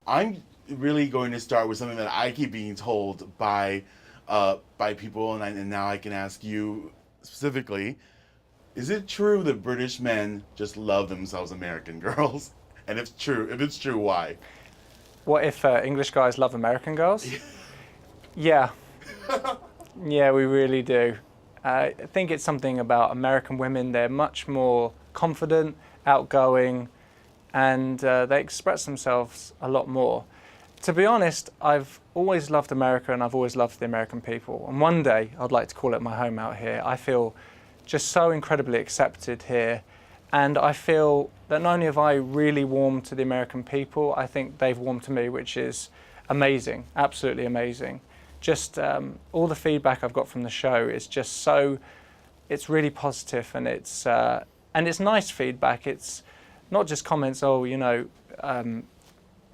I'm really going to start with something that I keep being told by people, and now I can ask you specifically: is it true that British men just love themselves American girls? And if it's true, why? What if English guys love American girls? Yeah, yeah, we really do. I think it's something about American women. They're much more confident, outgoing, and they express themselves a lot more. To be honest, I've always loved America and I've always loved the American people. And one day, I'd like to call it my home out here. I feel just so incredibly accepted here. And I feel that not only have I really warmed to the American people, I think they've warmed to me, which is amazing, absolutely amazing. Just all the feedback I've got from the show is just so, it's really positive, and it's nice feedback. It's not just comments, oh, you know,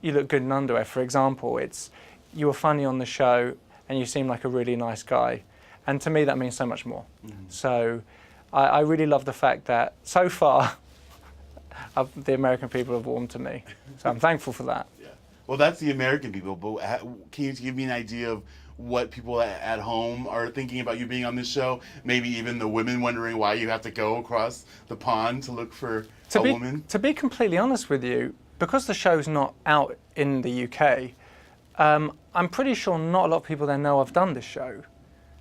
you look good in underwear, for example. It's, you were funny on the show and you seem like a really nice guy. And to me, that means so much more. Mm-hmm. So I really love the fact that so far, the American people have warmed to me. So I'm thankful for that. Yeah. Well, that's the American people, but can you give me an idea of what people at home are thinking about you being on this show? Maybe even the women wondering why you have to go across the pond to look for a woman? To be completely honest with you, because the show's not out in the UK, I'm pretty sure not a lot of people there know I've done this show.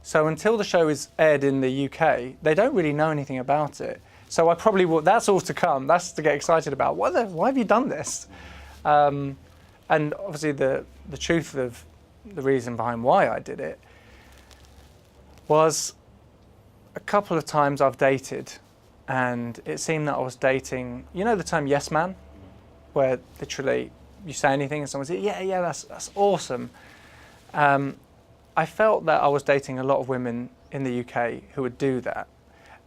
So until the show is aired in the UK, they don't really know anything about it. So I probably will, that's all to come. That's to get excited about. Why have you done this? And obviously the truth of the reason behind why I did it was a couple of times I've dated, and it seemed that I was dating, you know the term yes man? Where literally you say anything and someone says, yeah, that's awesome. I felt that I was dating a lot of women in the UK who would do that.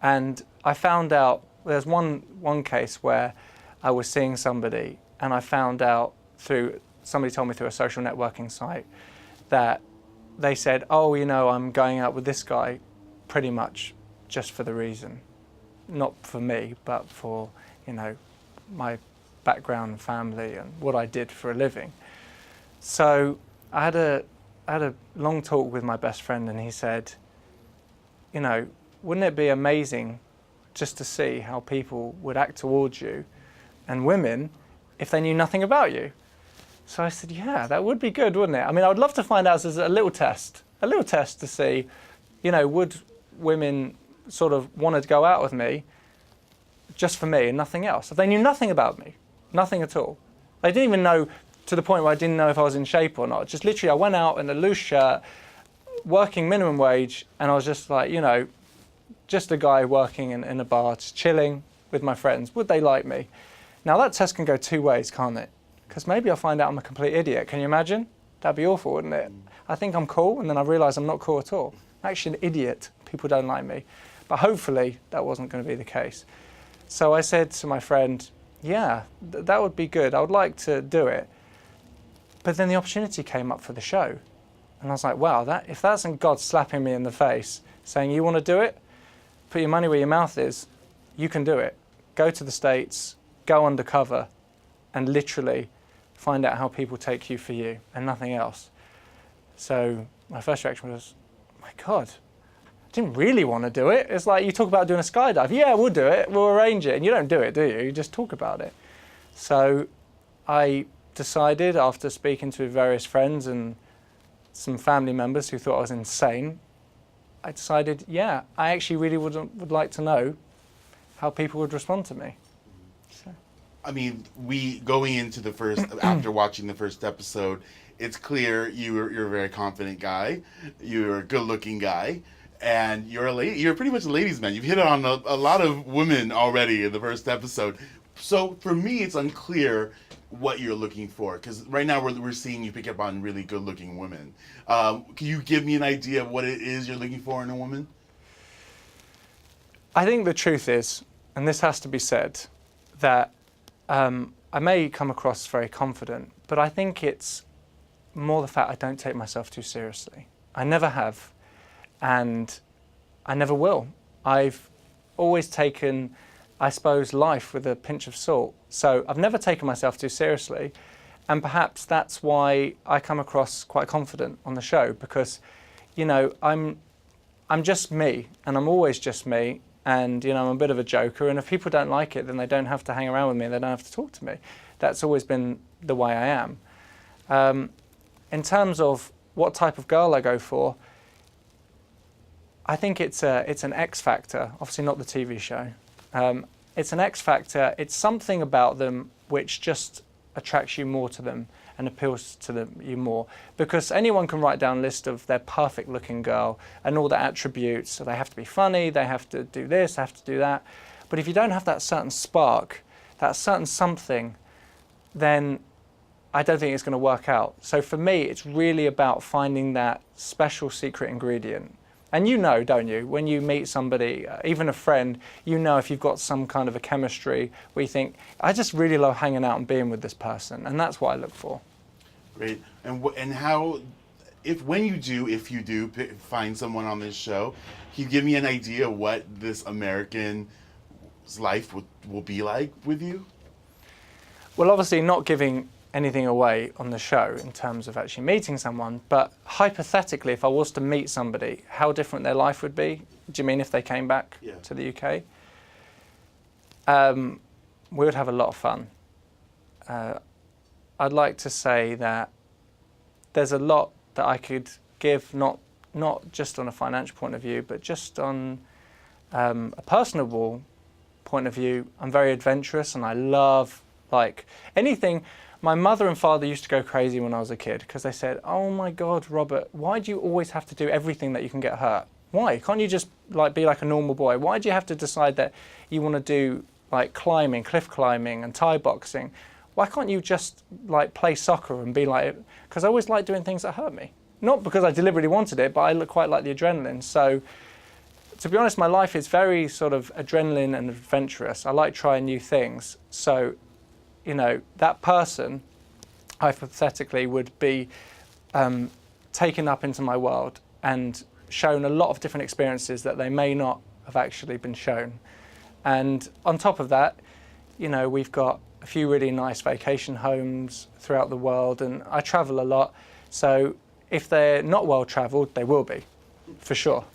And I found out, there's one case where I was seeing somebody and I found out somebody told me through a social networking site that they said, oh, you know, I'm going out with this guy pretty much just for the reason. Not for me, but for, you know, my background and family and what I did for a living. So I had a long talk with my best friend, and he said, you know, wouldn't it be amazing just to see how people would act towards you and women if they knew nothing about you? So I said, yeah, that would be good, wouldn't it? I mean, I would love to find out as a little test to see, you know, would women sort of want to go out with me just for me and nothing else? If they knew nothing about me, nothing at all. They didn't even know, to the point where I didn't know if I was in shape or not. Just literally, I went out in a loose shirt, working minimum wage, and I was just like, you know, just a guy working in a bar, just chilling with my friends. Would they like me? Now that test can go two ways, can't it? Because maybe I'll find out I'm a complete idiot. Can you imagine? That'd be awful, wouldn't it? I think I'm cool, and then I realise I'm not cool at all. I'm actually an idiot. People don't like me. But hopefully that wasn't going to be the case. So I said to my friend, yeah, that would be good. I would like to do it. But then the opportunity came up for the show. And I was like, wow, if that's God slapping me in the face, saying, you want to do it? Put your money where your mouth is. You can do it. Go to the States, go undercover, and literally find out how people take you for you and nothing else. So my first reaction was, oh my God, I didn't really want to do it. It's like you talk about doing a skydive. Yeah, we'll do it. We'll arrange it. And you don't do it, do you? You just talk about it. So I decided, after speaking to various friends and some family members who thought I was insane, I decided, yeah, I actually really would like to know how people would respond to me. So. I mean, going into the first, after watching the first episode, it's clear you're a very confident guy, you're a good-looking guy, and you're a lady. You're pretty much a ladies' man. You've hit on a lot of women already in the first episode. So for me, it's unclear what you're looking for, because right now we're seeing you pick up on really good-looking women. Can you give me an idea of what it is you're looking for in a woman? I think the truth is, and this has to be said, that I may come across very confident, but I think it's more the fact I don't take myself too seriously. I never have, and I never will. I've always taken, I suppose, life with a pinch of salt. So I've never taken myself too seriously, And perhaps that's why I come across quite confident on the show, because, you know, I'm just me, and I'm always just me, and, you know, I'm a bit of a joker, and if people don't like it, then they don't have to hang around with me, they don't have to talk to me. That's always been the way I am. In terms of what type of girl I go for, I think it's an X factor, obviously not the TV show. It's an X factor, it's something about them which just attracts you more to them and appeals to you more, because anyone can write down a list of their perfect looking girl and all the attributes. So they have to be funny, they have to do this, they have to do that. But if you don't have that certain spark, that certain something, then I don't think it's going to work out. So for me, it's really about finding that special secret ingredient. And you know, don't you, when you meet somebody, even a friend, you know if you've got some kind of a chemistry where you think, I just really love hanging out and being with this person. And that's what I look for. Great. And how, if you do find someone on this show, can you give me an idea of what this American's life will be like with you? Well, obviously not giving anything away on the show in terms of actually meeting someone, but hypothetically, if I was to meet somebody, how different their life would be? Do you mean if they came back to the UK? We would have a lot of fun. I'd like to say that there's a lot that I could give, not just on a financial point of view, but just on a personable point of view. I'm very adventurous, and I love, like, anything. My mother and father used to go crazy when I was a kid, because they said, oh my God, Robert, why do you always have to do everything that you can get hurt? Why? Can't you just be like a normal boy? Why do you have to decide that you want to do like climbing, cliff climbing and Thai boxing? Why can't you just like play soccer and be like, because I always like doing things that hurt me. Not because I deliberately wanted it, but I quite like the adrenaline. So to be honest, my life is very sort of adrenaline and adventurous. I like trying new things. So, you know, that person hypothetically would be taken up into my world and shown a lot of different experiences that they may not have actually been shown. And on top of that, you know, we've got a few really nice vacation homes throughout the world, and I travel a lot. So if they're not well traveled, they will be, for sure.